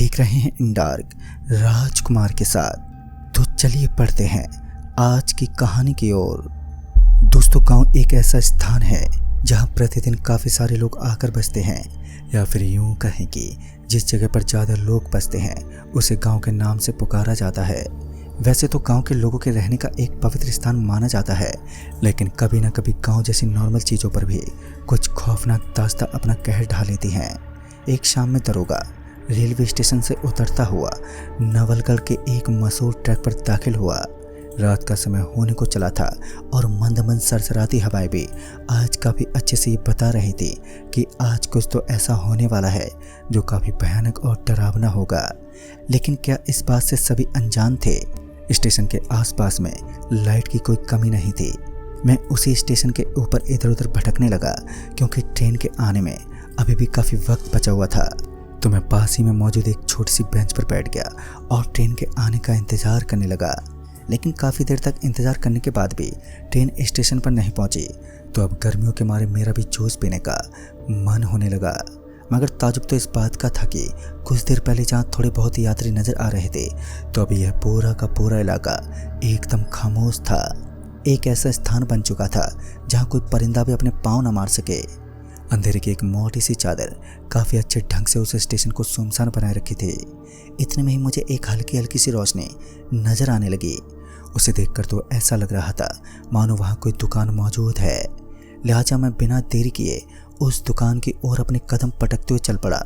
देख रहे हैं इन डार्क राजकुमार के साथ। तो चलिए पढ़ते हैं आज की कहानी की ओर। दोस्तों, गांव एक ऐसा स्थान है जहां प्रतिदिन काफ़ी सारे लोग आकर बसते हैं, या फिर यूं कहें कि जिस जगह पर ज़्यादा लोग बसते हैं उसे गांव के नाम से पुकारा जाता है। वैसे तो गांव के लोगों के रहने का एक पवित्र स्थान माना जाता है, लेकिन कभी ना कभी गांव जैसी नॉर्मल चीज़ों पर भी कुछ खौफनाक दास्तां अपना कहर ढा लेती हैं। एक शाम में दरोगा रेलवे स्टेशन से उतरता हुआ नवलगढ़ के एक मशहूर ट्रैक पर दाखिल हुआ। रात का समय होने को चला था और मंद मंद सरसराती हवाएं भी आज काफ़ी अच्छे से ये बता रही थी कि आज कुछ तो ऐसा होने वाला है जो काफ़ी भयानक और डरावना होगा। लेकिन क्या इस बात से सभी अनजान थे? स्टेशन के आसपास में लाइट की कोई कमी नहीं थी। मैं उसी स्टेशन के ऊपर इधर उधर भटकने लगा क्योंकि ट्रेन के आने में अभी भी काफ़ी वक्त बचा हुआ था। तो मैं पास ही में मौजूद एक छोटी सी बेंच पर बैठ गया और ट्रेन के आने का इंतज़ार करने लगा। लेकिन काफ़ी देर तक इंतज़ार करने के बाद भी ट्रेन स्टेशन पर नहीं पहुंची। तो अब गर्मियों के मारे मेरा भी जूस पीने का मन होने लगा। मगर ताजुब तो इस बात का था कि कुछ देर पहले जहाँ थोड़े बहुत यात्री नज़र आ रहे थे, तो अभी यह पूरा का पूरा इलाका एकदम खामोश था। एक ऐसा स्थान बन चुका था जहाँ कोई परिंदा भी अपने पाँव न मार सके। अंधेरे की एक मोटी सी चादर काफ़ी अच्छे ढंग से उस स्टेशन को सुनसान बनाए रखी थी। इतने में ही मुझे एक हल्की हल्की सी रोशनी नज़र आने लगी। उसे देखकर तो ऐसा लग रहा था मानो वहाँ कोई दुकान मौजूद है। लिहाजा मैं बिना देरी किए उस दुकान की ओर अपने कदम पटकते हुए चल पड़ा।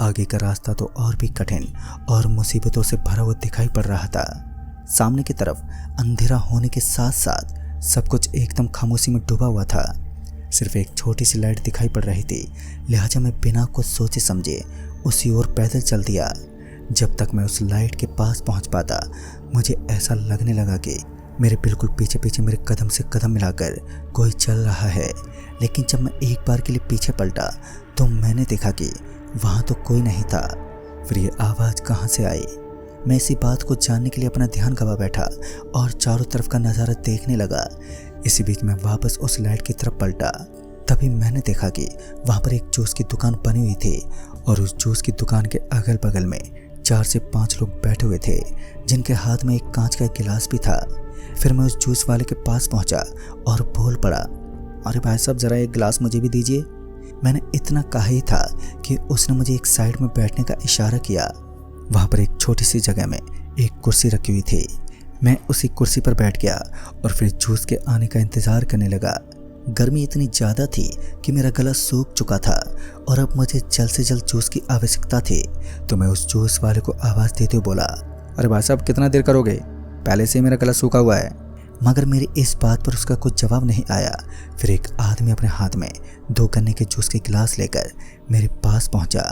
आगे का रास्ता तो और भी कठिन और मुसीबतों से भरा हुआ दिखाई पड़ रहा था। सामने की तरफ अंधेरा होने के साथ साथ सब कुछ एकदम खामोशी में डूबा हुआ था। सिर्फ एक छोटी सी लाइट दिखाई पड़ रही थी। लिहाजा मैं बिना कुछ सोचे समझे उसी ओर पैदल चल दिया। जब तक मैं उस लाइट के पास पहुंच पाता, मुझे ऐसा लगने लगा कि मेरे बिल्कुल पीछे पीछे मेरे कदम से कदम मिलाकर कोई चल रहा है। लेकिन जब मैं एक बार के लिए पीछे पलटा तो मैंने देखा कि वहाँ तो कोई नहीं था। फिर ये आवाज़ कहाँ से आई? मैं इसी बात को जानने के लिए अपना ध्यान गवा बैठा और चारों तरफ का नज़ारा देखने लगा। इसी बीच मैं वापस उस लाइट की तरफ पलटा। तभी मैंने देखा कि वहाँ पर एक जूस की दुकान बनी हुई थी और उस जूस की दुकान के अगल बगल में 4 से 5 लोग बैठे हुए थे, जिनके हाथ में एक कांच का गिलास भी था। फिर मैं उस जूस वाले के पास पहुंचा और बोल पड़ा, अरे भाई साहब, ज़रा एक गिलास मुझे भी दीजिए। मैंने इतना कहा ही था कि उसने मुझे एक साइड में बैठने का इशारा किया। वहाँ पर एक छोटी सी जगह में एक कुर्सी रखी हुई थी। मैं उसी कुर्सी पर बैठ गया और फिर जूस के आने का इंतज़ार करने लगा। गर्मी इतनी ज़्यादा थी कि मेरा गला सूख चुका था और अब मुझे जल्द से जल्द जूस की आवश्यकता थी। तो मैं उस जूस वाले को आवाज़ देते हुए बोला, अरे भाई साहब, कितना देर करोगे? पहले से ही मेरा गला सूखा हुआ है। मगर मेरी इस बात पर उसका कुछ जवाब नहीं आया। फिर एक आदमी अपने हाथ में 2 गन्ने के जूस के गिलास लेकर मेरे पास पहुंचा।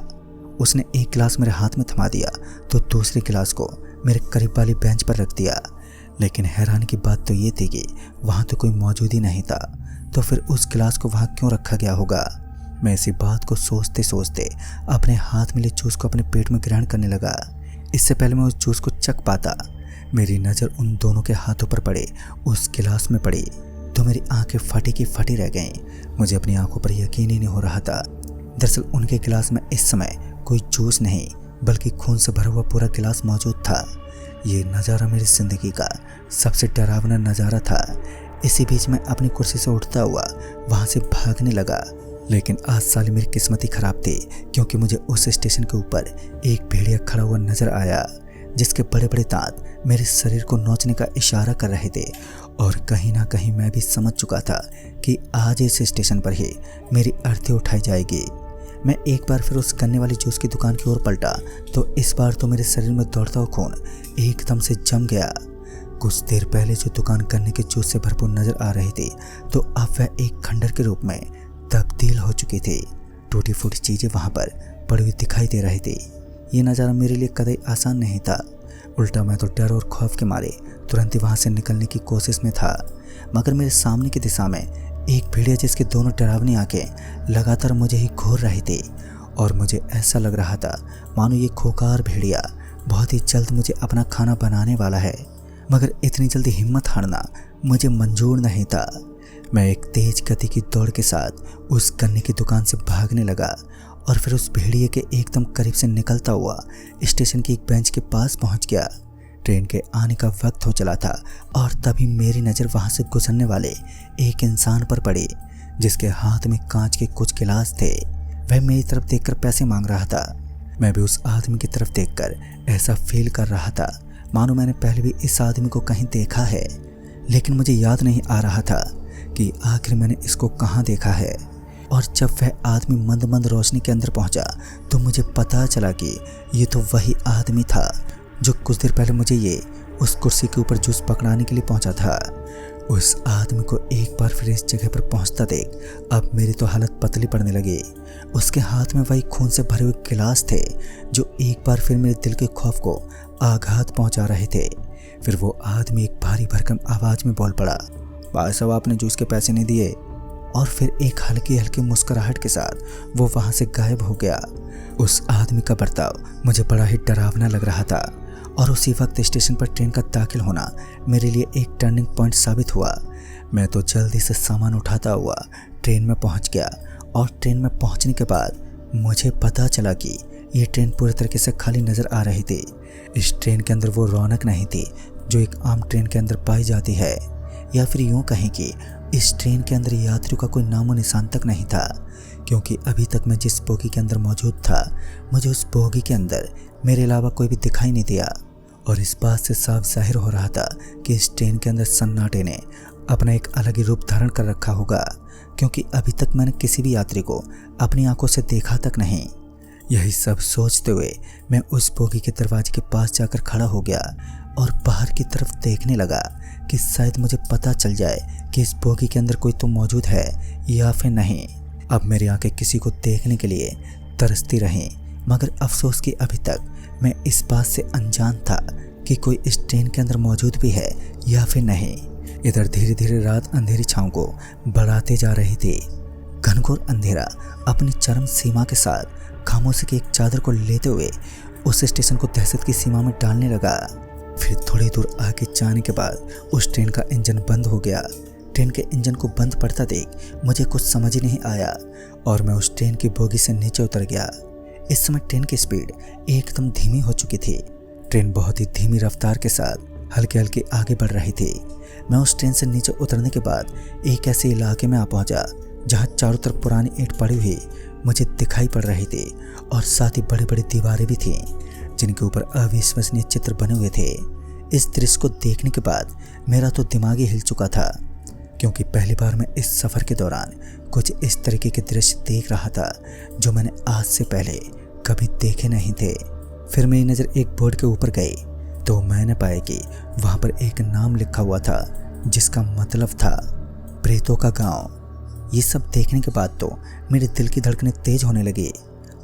उसने एक गिलास मेरे हाथ में थमा दिया तो दूसरे गिलास को मेरे करीब वाली बेंच पर रख दिया। लेकिन हैरानी की बात तो ये थी कि वहाँ तो कोई मौजूद ही नहीं था। तो फिर उस गिलास को वहाँ क्यों रखा गया होगा? मैं इसी बात को सोचते सोचते अपने हाथ मिले जूस को अपने पेट में ग्रहण करने लगा। इससे पहले मैं उस जूस को चख पाता, मेरी नज़र उन दोनों के हाथों पर पड़े उस गिलास में पड़ी तो मेरी आंखें फटी की फटी रह गईं। मुझे अपनी आंखों पर यकीन ही नहीं हो रहा था। दरअसल उनके गिलास में इस समय कोई जूस नहीं बल्कि खून से भरा हुआ पूरा गिलास मौजूद था। ये नज़ारा मेरी ज़िंदगी का सबसे डरावना नज़ारा था। इसी बीच मैं अपनी कुर्सी से उठता हुआ वहाँ से भागने लगा। लेकिन आज साली मेरी किस्मत ही ख़राब थी, क्योंकि मुझे उस स्टेशन के ऊपर एक भेड़िया खड़ा हुआ नज़र आया, जिसके बड़े बड़े दांत मेरे शरीर को नोचने का इशारा कर रहे थे। और कहीं ना कहीं मैं भी समझ चुका था कि आज इस स्टेशन पर ही मेरी अर्थी उठाई जाएगी। मैं एक बार फिर उस गन्ने वाली जूस की दुकान की ओर पलटा तो इस बार तो मेरे शरीर में दौड़ता हुआ खून एकदम से जम गया। कुछ देर पहले जो दुकान गन्ने के जूस से भरपूर नजर आ रही थी, तो अब वह एक खंडर के रूप में तब्दील हो चुकी थी। टूटी फूटी चीज़ें वहाँ पर पड़ी हुई दिखाई दे रही थी। ये नज़ारा मेरे लिए कतई आसान नहीं था। उल्टा मैं तो डर और खौफ के मारे तुरंत ही वहाँ से निकलने की कोशिश में था। मगर मेरे सामने की दिशा में एक भेड़िया, जिसकी दोनों डरावनी आंखें लगातार मुझे ही घूर रही थी, और मुझे ऐसा लग रहा था मानो ये खोकार भेड़िया बहुत ही जल्द मुझे अपना खाना बनाने वाला है। मगर इतनी जल्दी हिम्मत हारना मुझे मंजूर नहीं था। मैं एक तेज गति की दौड़ के साथ उस गन्ने की दुकान से भागने लगा और फिर उस भेड़िए के एकदम करीब से निकलता हुआ स्टेशन की एक बेंच के पास पहुंच गया। ट्रेन के आने का वक्त हो चला था और तभी मेरी नज़र वहां से गुजरने वाले एक इंसान पर पड़ी जिसके हाथ में कांच के कुछ गिलास थे। वह मेरी तरफ देखकर पैसे मांग रहा था। मैं भी उस आदमी की तरफ देखकर ऐसा फील कर रहा था मानो मैंने पहले भी इस आदमी को कहीं देखा है, लेकिन मुझे याद नहीं आ रहा था कि आखिर मैंने इसको कहाँ देखा है। और जब वह आदमी मंद मंद रोशनी के अंदर पहुंचा तो मुझे पता चला कि ये तो वही आदमी था जो कुछ देर पहले मुझे ये उस कुर्सी के ऊपर जूस पकड़ाने के लिए पहुंचा था। उस आदमी को एक बार फिर इस जगह पर पहुंचता देख अब मेरी तो हालत पतली पड़ने लगी। उसके हाथ में वही खून से भरे हुए गिलास थे जो एक बार फिर मेरे दिल के खौफ को आघात पहुंचा रहे थे। फिर वो आदमी एक भारी भरकम आवाज में बोल पड़ा, भाई साहब आपने जूस के पैसे नहीं दिए। और फिर एक हल्की हल्की मुस्कुराहट के साथ वो वहां से गायब हो गया। उस आदमी का बर्ताव मुझे बड़ा ही डरावना लग रहा था और उसी वक्त स्टेशन पर ट्रेन का दाखिल होना मेरे लिए एक टर्निंग पॉइंट साबित हुआ। मैं तो जल्दी से सामान उठाता हुआ ट्रेन में पहुंच गया और ट्रेन में पहुंचने के बाद मुझे पता चला कि ये ट्रेन पूरी तरीके से खाली नज़र आ रही थी। इस ट्रेन के अंदर वो रौनक नहीं थी जो एक आम ट्रेन के अंदर पाई जाती है, या फिर यूँ कहें कि इस ट्रेन के अंदर यात्रियों का कोई नामो निशान तक नहीं था, क्योंकि अभी तक मैं जिस बोगी के अंदर मौजूद था मुझे उस बोगी के अंदर मेरे अलावा कोई भी दिखाई नहीं दिया। और इस बात से साफ जाहिर हो रहा था कि इस ट्रेन के अंदर सन्नाटे ने अपना एक अलग ही रूप धारण कर रखा होगा, क्योंकि अभी तक मैंने किसी भी यात्री को अपनी आंखों से देखा तक नहीं। यही सब सोचते हुए मैं उस बोगी के दरवाजे के पास जाकर खड़ा हो गया और बाहर की तरफ देखने लगा कि शायद मुझे पता चल जाए कि इस बोगी के अंदर कोई तो मौजूद है या फिर नहीं। अब मेरी आंखें किसी को देखने के लिए तरसती रहीं, मगर अफसोस कि अभी तक मैं इस बात से अनजान था कि कोई इस ट्रेन के अंदर मौजूद भी है या फिर नहीं। इधर धीरे धीरे रात अंधेरी छाँव को बढ़ाते जा रही थी। घनघोर अंधेरा अपनी चरम सीमा के साथ खामोशी की एक चादर को लेते हुए उस स्टेशन को दहशत की सीमा में डालने लगा। फिर थोड़ी दूर आगे जाने के बाद उस ट्रेन का इंजन बंद हो गया। ट्रेन के इंजन को बंद पड़ता देख मुझे कुछ समझ ही नहीं आया और मैं उस ट्रेन की बोगी से नीचे उतर गया। इस समय ट्रेन की स्पीड एकदम धीमी हो चुकी थी। ट्रेन बहुत ही धीमी रफ्तार के साथ हल्के हल्के आगे बढ़ रही थी। मैं उस ट्रेन से नीचे उतरने के बाद एक ऐसे इलाके में आ पहुंचा जहां चारों तरफ पुरानी ईंट पड़ी हुई मुझे दिखाई पड़ रही थी और साथ ही बड़ी बड़ी दीवारें भी थीं जिनके ऊपर अविश्वसनीय चित्र बने हुए थे। इस दृश्य को देखने के बाद मेरा तो दिमाग ही हिल चुका था, क्योंकि पहली बार मैं इस सफ़र के दौरान कुछ इस तरीके के दृश्य देख रहा था जो मैंने आज से पहले कभी देखे नहीं थे। फिर मेरी नज़र एक बोर्ड के ऊपर गई तो मैंने पाया कि वहाँ पर एक नाम लिखा हुआ था जिसका मतलब था प्रेतों का गांव। ये सब देखने के बाद तो मेरे दिल की धड़कनें तेज होने लगी।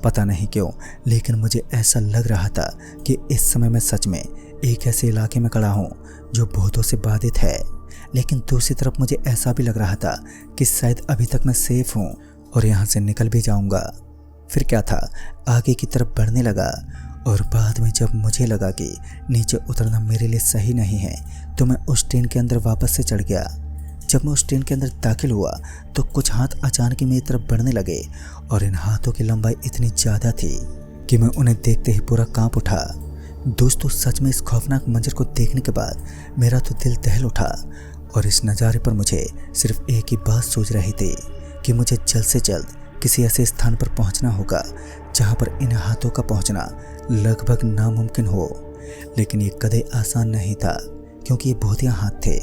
पता नहीं क्यों, लेकिन मुझे ऐसा लग रहा था कि इस समय मैं सच में एक ऐसे इलाके में खड़ा हूँ जो भूतों से बाधित है। लेकिन दूसरी तरफ मुझे ऐसा भी लग रहा था कि शायद अभी तक मैं सेफ हूँ और यहाँ से निकल भी जाऊँगा। फिर क्या था, आगे की तरफ बढ़ने लगा और बाद में जब मुझे लगा कि नीचे उतरना मेरे लिए सही नहीं है तो मैं उस ट्रेन के अंदर वापस से चढ़ गया। जब मैं उस ट्रेन के अंदर दाखिल हुआ तो कुछ हाथ अचानक ही मेरी तरफ बढ़ने लगे और इन हाथों की लंबाई इतनी ज़्यादा थी कि मैं उन्हें देखते ही पूरा कांप उठा। दोस्तों, सच में इस खौफनाक मंजर को देखने के बाद मेरा तो दिल दहल उठा और इस नज़ारे पर मुझे सिर्फ एक ही बात सूझ रही थी कि मुझे जल्द से जल्द किसी ऐसे स्थान पर पहुंचना होगा जहां पर इन हाथों का पहुंचना लगभग नामुमकिन हो। लेकिन ये कदे आसान नहीं था, क्योंकि ये भूतिया हाथ थे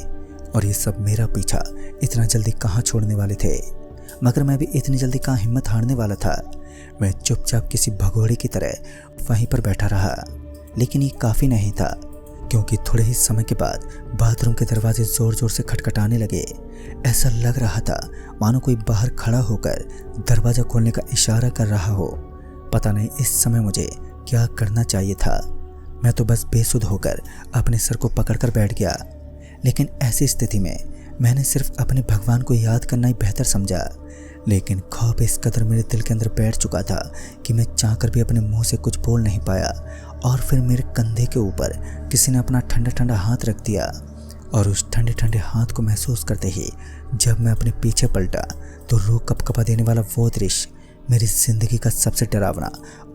और ये सब मेरा पीछा इतना जल्दी कहाँ छोड़ने वाले थे। मगर मैं भी इतनी जल्दी कहाँ हिम्मत हारने वाला था। मैं चुपचाप किसी भगोड़े की तरह वहीं पर बैठा रहा। लेकिन ये काफ़ी नहीं था, क्योंकि थोड़े ही समय के बाद बाथरूम के दरवाजे ज़ोर ज़ोर से खटखटाने लगे। ऐसा लग रहा था मानो कोई बाहर खड़ा होकर दरवाज़ा खोलने का इशारा कर रहा हो। पता नहीं इस समय मुझे क्या करना चाहिए था। मैं तो बस बेसुध होकर अपने सर को पकड़कर बैठ गया। लेकिन ऐसी स्थिति में मैंने सिर्फ अपने भगवान को याद करना ही बेहतर समझा। लेकिन खौफ इस कदर मेरे दिल के अंदर बैठ चुका था कि मैं चाहकर भी अपने मुंह से कुछ बोल नहीं पाया। और फिर मेरे कंधे के ऊपर किसी ने अपना ठंडा ठंडा हाथ रख दिया और उस ठंडे ठंडे हाथ को महसूस करते ही जब मैं अपने पीछे पलटा तो रूह कपकपा देने वाला वो दृश्य मेरी जिंदगी का सबसे डरावना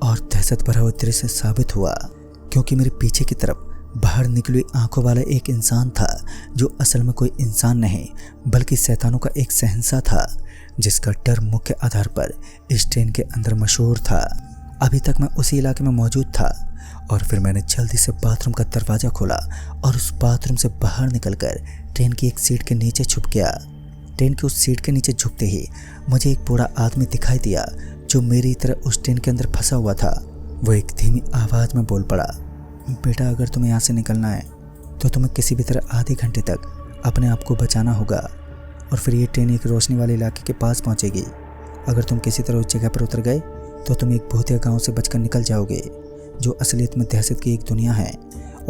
और दहशत भरा हुआ दृश्य साबित हुआ, क्योंकि मेरे पीछे की तरफ बाहर निकली आंखों वाला एक इंसान था जो असल में कोई इंसान नहीं बल्कि शैतानों का एक शहंशाह था, जिसका डर मुख्य आधार पर इस ट्रेन के अंदर मशहूर था। अभी तक मैं उसी इलाके में मौजूद था और फिर मैंने जल्दी से बाथरूम का दरवाज़ा खोला और उस बाथरूम से बाहर निकलकर ट्रेन की एक सीट के नीचे छुप गया। ट्रेन की उस सीट के नीचे झुकते ही मुझे एक बूढ़ा आदमी दिखाई दिया जो मेरी तरह उस ट्रेन के अंदर फंसा हुआ था। वो एक धीमी आवाज़ में बोल पड़ा, बेटा अगर तुम्हें यहाँ से निकलना है तो तुम्हें किसी भी तरह आधे घंटे तक अपने आप को बचाना होगा और फिर ये ट्रेन एक रोशनी वाले इलाके के पास पहुँचेगी। अगर तुम किसी तरह उस जगह पर उतर गए तो तुम एक भूतिया गांव से बचकर निकल जाओगे जो असलियत में दहशत की एक दुनिया है,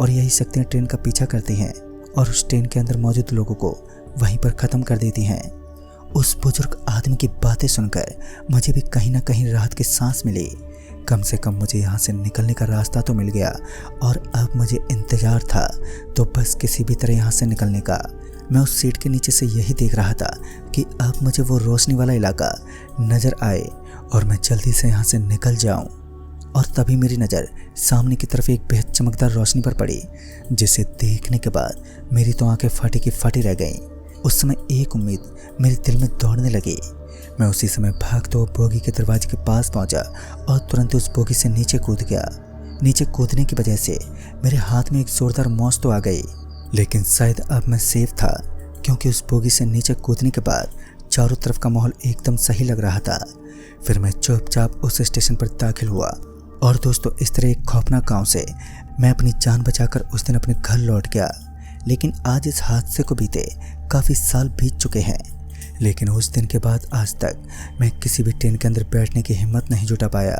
और यही शक्तियाँ ट्रेन का पीछा करती हैं और उस ट्रेन के अंदर मौजूद लोगों को वहीं पर ख़त्म कर देती हैं। उस बुजुर्ग आदमी की बातें सुनकर मुझे भी कहीं ना कहीं राहत की सांस मिली। कम से कम मुझे यहाँ से निकलने का रास्ता तो मिल गया और अब मुझे इंतज़ार था तो बस किसी भी तरह यहाँ से निकलने का। मैं उस सीट के नीचे से यही देख रहा था कि अब मुझे वो रोशनी वाला इलाका नज़र आए और मैं जल्दी से यहाँ से निकल जाऊँ। और तभी मेरी नज़र सामने की तरफ एक बेहद चमकदार रोशनी पर पड़ी, जिसे देखने के बाद मेरी तो आंखें फटी की फटी रह गईं। उस समय एक उम्मीद मेरे दिल में दौड़ने लगी। मैं उसी समय भागते हुए बोगी के दरवाजे के पास पहुंचा और तुरंत उस बोगी से नीचे कूद गया। नीचे कूदने की वजह से मेरे हाथ में एक जोरदार मौज तो आ गई, लेकिन शायद अब मैं सेफ था, क्योंकि उस बोगी से नीचे कूदने के बाद चारों तरफ का माहौल एकदम सही लग रहा था। फिर मैं चुपचाप उस स्टेशन पर दाखिल हुआ और दोस्तों इस तरह एक खौफनाक गाँव से मैं अपनी जान बचाकर उस दिन अपने घर लौट गया। लेकिन आज इस हादसे को बीते काफ़ी साल बीत चुके हैं, लेकिन उस दिन के बाद आज तक मैं किसी भी ट्रेन के अंदर बैठने की हिम्मत नहीं जुटा पाया,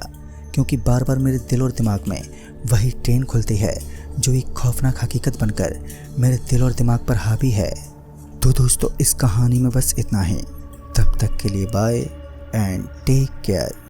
क्योंकि बार बार मेरे दिल और दिमाग में वही ट्रेन खुलती है जो एक खौफनाक हकीकत बनकर मेरे दिल और दिमाग पर हावी है। तो दोस्तों इस कहानी में बस इतना ही। तब तक के लिए बाय एंड टेक केयर।